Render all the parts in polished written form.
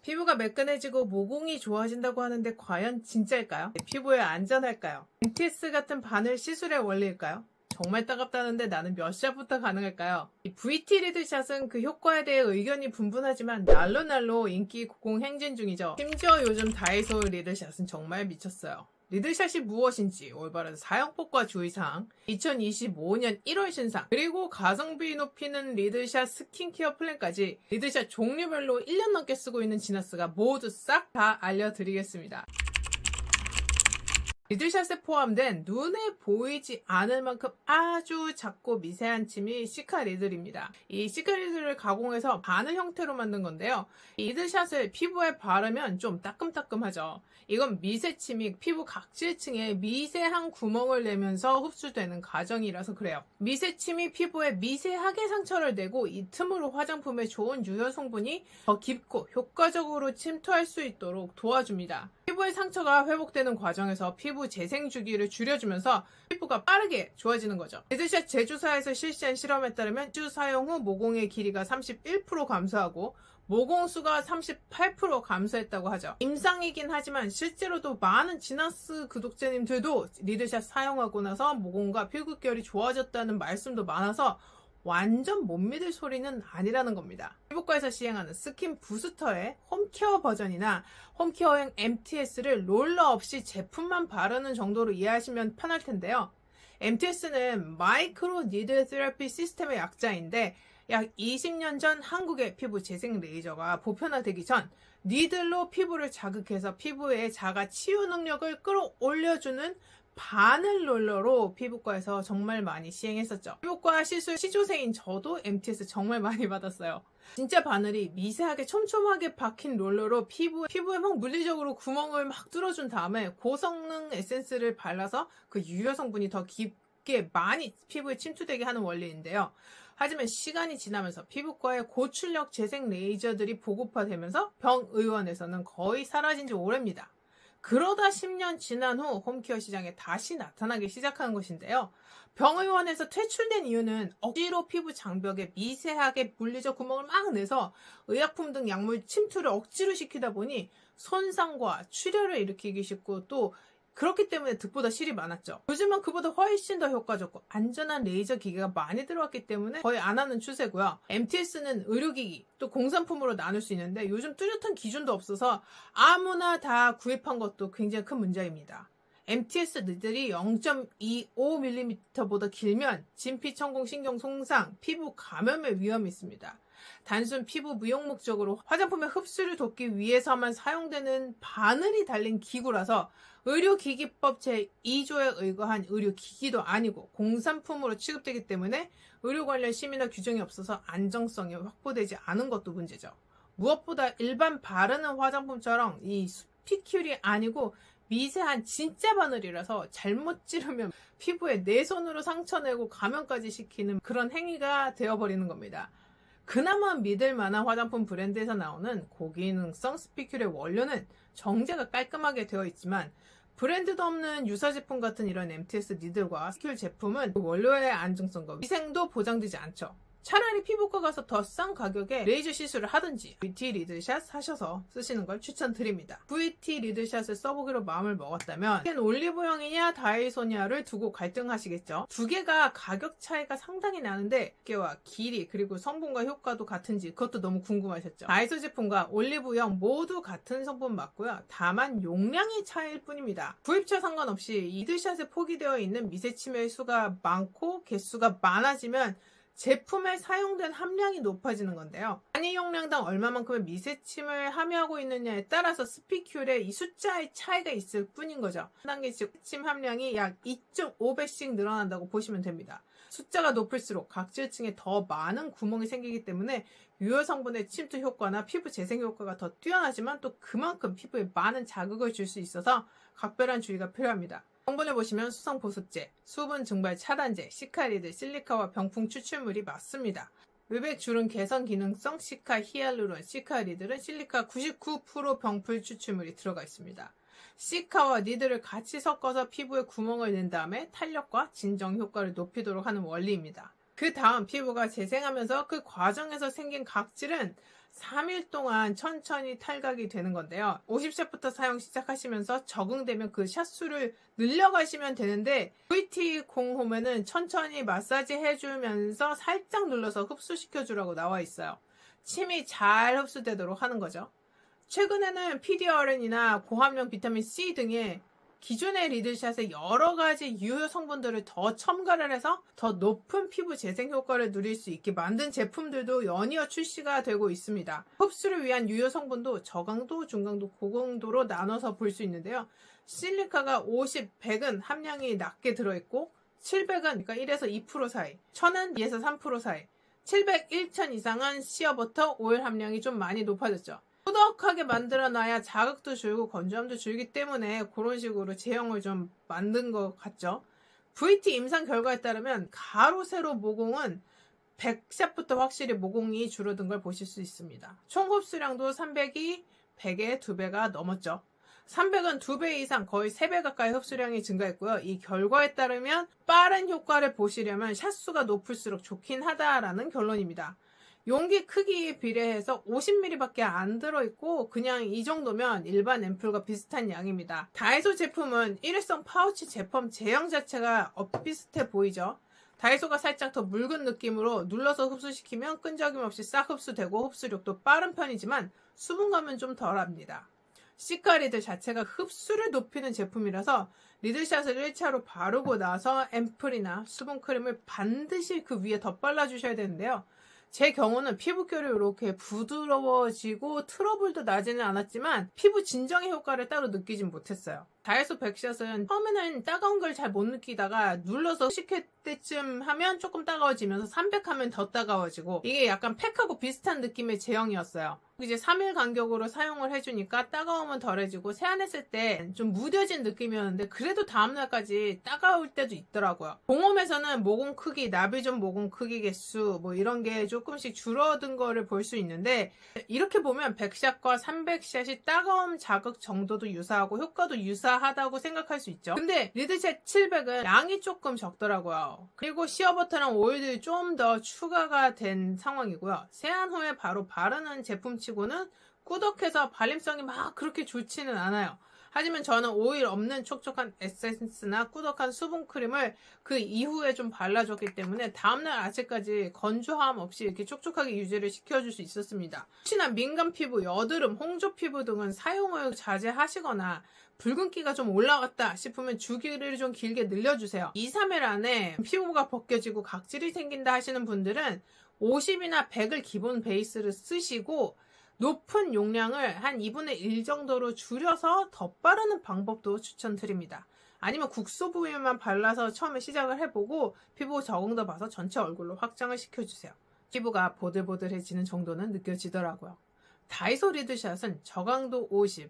피부가 매끈해지고 모공이 좋아진다고 하는데 과연 진짜일까요? 피부에 안전할까요? MTS 같은 바늘 시술의 원리일까요? 정말 따갑다는데 나는 몇 샷부터 가능할까요? 이 VT 리드샷은 그 효과에 대해 의견이 분분하지만 날로 인기 공행진 중이죠. 심지어 요즘 다이소 리드샷은 정말 미쳤어요. 리드샷이 무엇인지, 올바른 사용법과 주의사항, 2025년 1월 신상, 그리고 가성비 높이는 리드샷 스킨케어 플랜까지 리드샷 종류별로 1년 넘게 쓰고 있는 지나스가 모두 싹 다 알려드리겠습니다. 리드샷에 포함된 눈에 보이지 않을 만큼 아주 작고 미세한 침이 시카리들입니다. 이 시카리들을 가공해서 바늘 형태로 만든 건데요. 이 리드샷을 피부에 바르면 좀 따끔따끔하죠. 이건 미세침이 피부 각질층에 미세한 구멍을 내면서 흡수되는 과정이라서 그래요. 미세침이 피부에 미세하게 상처를 내고 이 틈으로 화장품의 좋은 유효 성분이 더 깊고 효과적으로 침투할 수 있도록 도와줍니다. 피부의 상처가 회복되는 과정에서 피부 재생 주기를 줄여주면서 피부가 빠르게 좋아지는 거죠. 리드샷 제조사에서 실시한 실험에 따르면 주 사용 후 모공의 길이가 31% 감소하고 모공수가 38% 감소했다고 하죠. 임상이긴 하지만 실제로도 많은 지나스 구독자님들도 리드샷 사용하고 나서 모공과 피부결이 좋아졌다는 말씀도 많아서 완전 못 믿을 소리는 아니라는 겁니다. 피부과에서 시행하는 스킨 부스터의 홈케어 버전이나 홈케어형 MTS를 롤러 없이 제품만 바르는 정도로 이해하시면 편할 텐데요. MTS는 마이크로 니들 테라피 시스템의 약자인데 약 20년 전 한국의 피부 재생 레이저가 보편화되기 전 니들로 피부를 자극해서 피부의 자가 치유 능력을 끌어올려주는 바늘 롤러로 피부과에서 정말 많이 시행했었죠. 피부과 시술 시조새인 저도 MTS 정말 많이 받았어요. 진짜 바늘이 미세하게 촘촘하게 박힌 롤러로 피부에 막 물리적으로 구멍을 막 뚫어준 다음에 고성능 에센스를 발라서 그 유효 성분이 더 깊게 많이 피부에 침투되게 하는 원리인데요. 하지만 시간이 지나면서 피부과의 고출력 재생 레이저들이 보급화되면서 병의원에서는 거의 사라진 지 오래입니다. 그러다 10년 지난 후 홈케어 시장에 다시 나타나기 시작한 것인데요. 병의원에서 퇴출된 이유는 억지로 피부 장벽에 미세하게 물리적 구멍을 막 내서 의약품 등 약물 침투를 억지로 시키다 보니 손상과 출혈을 일으키기 쉽고 또 그렇기 때문에 득보다 실이 많았죠. 요즘은 그보다 훨씬 더 효과적고 안전한 레이저 기기가 많이 들어왔기 때문에 거의 안 하는 추세고요. MTS는 의료기기 또 공산품으로 나눌 수 있는데 요즘 뚜렷한 기준도 없어서 아무나 다 구입한 것도 굉장히 큰 문제입니다. MTS 니들이 0.25mm보다 길면 진피천공 신경 손상, 피부 감염의 위험이 있습니다. 단순 피부 미용 목적으로 화장품의 흡수를 돕기 위해서만 사용되는 바늘이 달린 기구라서 의료기기법 제2조에 의거한 의료기기도 아니고 공산품으로 취급되기 때문에 의료 관련 심의나 규정이 없어서 안정성이 확보되지 않은 것도 문제죠. 무엇보다 일반 바르는 화장품처럼 이 스피큘이 아니고 미세한 진짜 바늘이라서 잘못 찌르면 피부에 내 손으로 상처내고 감염까지 시키는 그런 행위가 되어버리는 겁니다. 그나마 믿을 만한 화장품 브랜드에서 나오는 고기능성 스피큘의 원료는 정제가 깔끔하게 되어 있지만 브랜드도 없는 유사 제품 같은 이런 MTS 니들과 스피큘 제품은 원료의 안정성과 위생도 보장되지 않죠. 차라리 피부과 가서 더 싼 가격에 레이저 시술을 하든지 VT 리드샷 사셔서 쓰시는 걸 추천드립니다. VT 리드샷을 써보기로 마음을 먹었다면 이게 올리브영이냐 다이소냐를 두고 갈등하시겠죠. 두 개가 가격 차이가 상당히 나는데 두께와 길이 그리고 성분과 효과도 같은지 그것도 너무 궁금하셨죠. 다이소 제품과 올리브영 모두 같은 성분 맞고요. 다만 용량의 차이일 뿐입니다. 구입처 상관없이 리드샷에 포기되어 있는 미세침의 수가 많고 개수가 많아지면 제품에 사용된 함량이 높아지는 건데요. 단위 용량당 얼마만큼의 미세침을 함유하고 있느냐에 따라서 스피큘의 이 숫자의 차이가 있을 뿐인 거죠. 한 단계씩 침 함량이 약 2.5배씩 늘어난다고 보시면 됩니다. 숫자가 높을수록 각질층에 더 많은 구멍이 생기기 때문에 유효 성분의 침투 효과나 피부 재생 효과가 더 뛰어나지만 또 그만큼 피부에 많은 자극을 줄 수 있어서 각별한 주의가 필요합니다. 성분을 보시면 수성 보습제, 수분 증발 차단제, 시카리드, 실리카와 병풍 추출물이 맞습니다. 외백 주름 개선 기능성 시카 히알루론, 시카리들은 실리카 99% 병풀 추출물이 들어가 있습니다. 시카와 니들을 같이 섞어서 피부에 구멍을 낸 다음에 탄력과 진정 효과를 높이도록 하는 원리입니다. 그 다음 피부가 재생하면서 그 과정에서 생긴 각질은 3일 동안 천천히 탈각이 되는 건데요. 50샷부터 사용 시작하시면서 적응되면 그 샷수를 늘려가시면 되는데 VT 공홈에는 천천히 마사지 해주면서 살짝 눌러서 흡수시켜주라고 나와 있어요. 침이 잘 흡수되도록 하는 거죠. 최근에는 PDRN이나 고함량 비타민C 등의 기존의 리들샷에 여러 가지 유효 성분들을 더 첨가를 해서 더 높은 피부 재생 효과를 누릴 수 있게 만든 제품들도 연이어 출시가 되고 있습니다. 흡수를 위한 유효 성분도 저강도, 중강도, 고강도로 나눠서 볼 수 있는데요. 실리카가 50, 100은 함량이 낮게 들어있고 700은 그러니까 1에서 2% 사이, 1000은 2에서 3% 사이, 700, 1000 이상은 시어버터 오일 함량이 좀 많이 높아졌죠. 꾸덕하게 만들어놔야 자극도 줄고 건조함도 줄기 때문에 그런 식으로 제형을 좀 만든 것 같죠. VT 임상 결과에 따르면 가로 세로 모공은 100샷부터 확실히 모공이 줄어든 걸 보실 수 있습니다. 총 흡수량도 300이 100의 2배가 넘었죠. 300은 2배 이상 거의 3배 가까이 흡수량이 증가했고요. 이 결과에 따르면 빠른 효과를 보시려면 샷수가 높을수록 좋긴 하다라는 결론입니다. 용기 크기에 비례해서 50ml밖에 안 들어있고 그냥 이 정도면 일반 앰플과 비슷한 양입니다. 다이소 제품은 일회성 파우치 제품 제형 자체가 엇비슷해 보이죠. 다이소가 살짝 더 묽은 느낌으로 눌러서 흡수시키면 끈적임 없이 싹 흡수되고 흡수력도 빠른 편이지만 수분감은 좀 덜합니다. 시카 리들 자체가 흡수를 높이는 제품이라서 리들샷을 1차로 바르고 나서 앰플이나 수분크림을 반드시 그 위에 더 발라주셔야 되는데요. 제 경우는 피부결이 이렇게 부드러워지고 트러블도 나지는 않았지만 피부 진정의 효과를 따로 느끼진 못했어요. 다이소 백샷은 처음에는 따가운 걸 잘 못 느끼다가 눌러서 식힐 때쯤 하면 조금 따가워지면서 300 하면 더 따가워지고 이게 약간 팩하고 비슷한 느낌의 제형이었어요. 이제 3일 간격으로 사용을 해주니까 따가움은 덜해지고 세안했을 때 좀 무뎌진 느낌이었는데 그래도 다음날까지 따가울 때도 있더라고요. 공홈에서는 모공 크기, 나비존 모공 크기 개수 뭐 이런 게 조금씩 줄어든 거를 볼 수 있는데 이렇게 보면 100샷과 300샷이 따가움 자극 정도도 유사하고 효과도 유사하다고 생각할 수 있죠. 근데 리들샷 700은 양이 조금 적더라고요. 그리고 시어버터랑 오일들이 좀 더 추가가 된 상황이고요. 세안 후에 바로 바르는 제품치고는 꾸덕해서 발림성이 막 그렇게 좋지는 않아요. 하지만 저는 오일 없는 촉촉한 에센스나 꾸덕한 수분크림을 그 이후에 좀 발라줬기 때문에 다음날 아침까지 건조함 없이 이렇게 촉촉하게 유지를 시켜줄 수 있었습니다. 혹시나 민감 피부, 여드름, 홍조 피부 등은 사용을 자제하시거나 붉은기가 좀 올라갔다 싶으면 주기를 좀 길게 늘려주세요. 2, 3일 안에 피부가 벗겨지고 각질이 생긴다 하시는 분들은 50이나 100을 기본 베이스를 쓰시고 높은 용량을 한 2분의 1 정도로 줄여서 덧바르는 방법도 추천드립니다. 아니면 국소 부위만 발라서 처음에 시작을 해보고 피부 적응도 봐서 전체 얼굴로 확장을 시켜주세요. 피부가 보들보들해지는 정도는 느껴지더라고요. 다이소 리드샷은 저강도 50,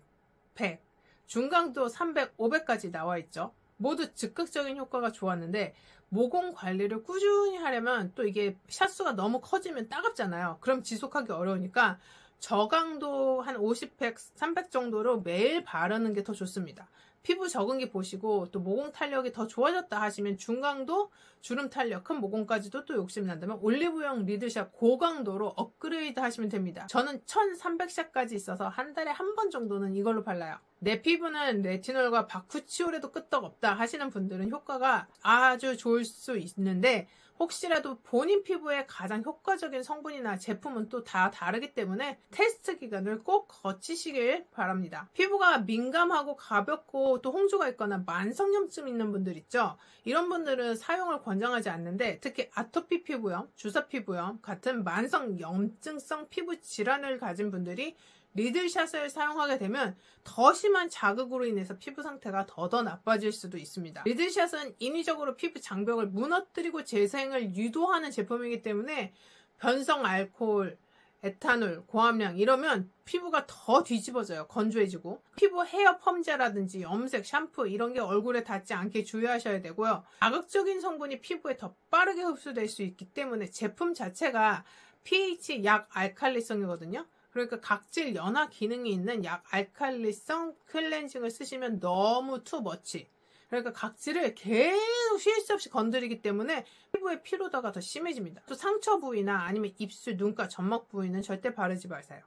100, 중강도 300, 500까지 나와 있죠. 모두 즉각적인 효과가 좋았는데 모공 관리를 꾸준히 하려면 또 이게 샷수가 너무 커지면 따갑잖아요. 그럼 지속하기 어려우니까 저강도 한 50, 100, 300 정도로 매일 바르는 게 더 좋습니다. 피부 적응기 보시고 또 모공 탄력이 더 좋아졌다 하시면 중강도 주름 탄력 큰 모공까지도 또 욕심난다면 올리브영 리드샷 고강도로 업그레이드 하시면 됩니다. 저는 1300샷까지 있어서 한 달에 한 번 정도는 이걸로 발라요. 내 피부는 레티놀과 바쿠치올에도 끄떡없다 하시는 분들은 효과가 아주 좋을 수 있는데 혹시라도 본인 피부에 가장 효과적인 성분이나 제품은 또 다 다르기 때문에 테스트 기간을 꼭 거치시길 바랍니다. 피부가 민감하고 가볍고 또 홍조가 있거나 만성염증 있는 분들 있죠. 이런 분들은 사용을 권장하지 않는데 특히 아토피 피부염, 주사 피부염 같은 만성 염증성 피부 질환을 가진 분들이 리들샷을 사용하게 되면 더 심한 자극으로 인해서 피부 상태가 더 나빠질 수도 있습니다. 리들샷은 인위적으로 피부 장벽을 무너뜨리고 재생을 유도하는 제품이기 때문에 변성 알코올, 에탄올, 고함량 이러면 피부가 더 뒤집어져요. 건조해지고 피부 헤어 펌제라든지 염색, 샴푸 이런 게 얼굴에 닿지 않게 주의하셔야 되고요. 자극적인 성분이 피부에 더 빠르게 흡수될 수 있기 때문에 제품 자체가 pH 약 알칼리성이거든요. 그러니까 각질 연화 기능이 있는 약 알칼리성 클렌징을 쓰시면 너무 투머치. 그러니까 각질을 계속 쉴 새 없이 건드리기 때문에 피부의 피로도가 더 심해집니다. 또 상처 부위나 아니면 입술, 눈가, 점막 부위는 절대 바르지 마세요.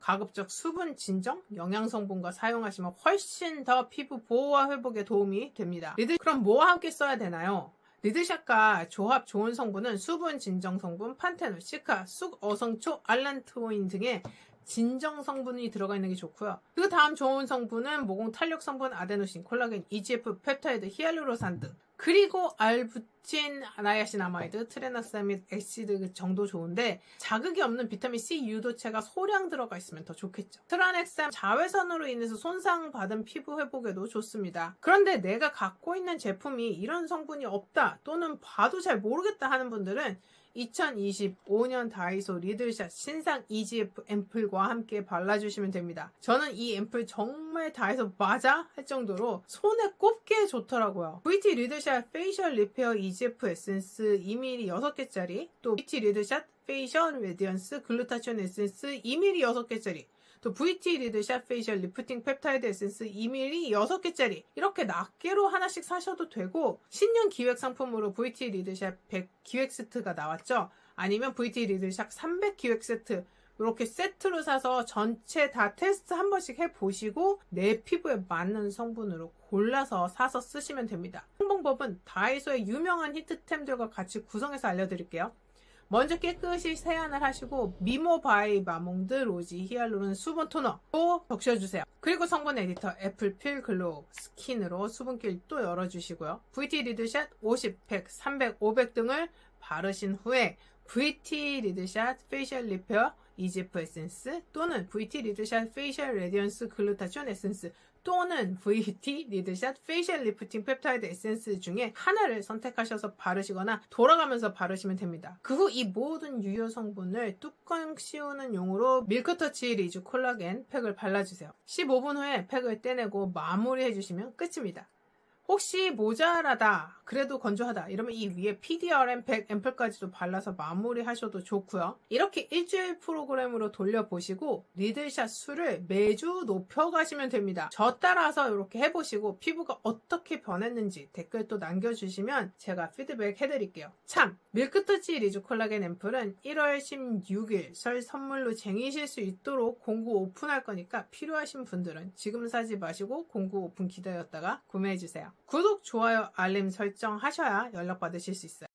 가급적 수분 진정, 영양 성분과 사용하시면 훨씬 더 피부 보호와 회복에 도움이 됩니다. 그럼 뭐와 함께 써야 되나요? 리드샷과 조합 좋은 성분은 수분 진정 성분, 판테놀, 시카, 쑥, 어성초, 알란토인 등의 진정 성분이 들어가 있는 게 좋고요. 그 다음 좋은 성분은 모공 탄력 성분, 아데노신, 콜라겐, EGF, 펩타이드, 히알루로산 등. 그리고 알부친, 나야신아마이드, 트레나사민, 엑시드 정도 좋은데 자극이 없는 비타민C 유도체가 소량 들어가 있으면 더 좋겠죠. 트라넥산 자외선으로 인해서 손상받은 피부 회복에도 좋습니다. 그런데 내가 갖고 있는 제품이 이런 성분이 없다 또는 봐도 잘 모르겠다 하는 분들은 2025년 다이소 리들샷 신상 EGF 앰플과 함께 발라주시면 됩니다. 저는 이 앰플 정말 다이소 맞아? 할 정도로 손에 꼽기에 좋더라고요. VT 리들샷 페이셜 리페어 EGF 에센스 2ml 6개짜리, 또 VT 리들샷 페이셜 레디언스 글루타치온 에센스 2ml 6개짜리, 또 VT 리드샷 페이셜 리프팅 펩타이드 에센스 2ml 6개짜리 이렇게 낱개로 하나씩 사셔도 되고, 신년 기획 상품으로 VT 리드샷 100 기획 세트가 나왔죠. 아니면 VT 리드샷 300 기획 세트 이렇게 세트로 사서 전체 다 테스트 한 번씩 해보시고 내 피부에 맞는 성분으로 골라서 사서 쓰시면 됩니다. 방법은 다이소의 유명한 히트템들과 같이 구성해서 알려드릴게요. 먼저 깨끗이 세안을 하시고 미모 바이 마몽드 로지 히알루론 수분 토너로 적셔주세요. 그리고 성분 에디터 애플 필 글로우 스킨으로 수분기를 또 열어주시고요. VT 리드샷 50, 100, 300, 500 등을 바르신 후에 VT 리드샷 페이셜 리페어 EGF 에센스 또는 VT 리드샷 페이셜 레디언스 글루타치온 에센스 또는 VT 리드샷 페이셜 리프팅 펩타이드 에센스 중에 하나를 선택하셔서 바르시거나 돌아가면서 바르시면 됩니다. 그 후 이 모든 유효 성분을 뚜껑 씌우는 용으로 밀크터치 리즈 콜라겐 팩을 발라주세요. 15분 후에 팩을 떼내고 마무리해주시면 끝입니다. 혹시 모자라다, 그래도 건조하다 이러면 이 위에 PDRM 100 앰플까지도 발라서 마무리하셔도 좋고요. 이렇게 일주일 프로그램으로 돌려보시고 리들샷 수를 매주 높여가시면 됩니다. 저 따라서 이렇게 해보시고 피부가 어떻게 변했는지 댓글 또 남겨주시면 제가 피드백 해드릴게요. 참! 밀크터치 리즈 콜라겐 앰플은 1월 16일 설 선물로 쟁이실 수 있도록 공구 오픈할 거니까 필요하신 분들은 지금 사지 마시고 공구 오픈 기다렸다가 구매해주세요. 구독, 좋아요, 알림 설정 하셔야 연락 받으실 수 있어요.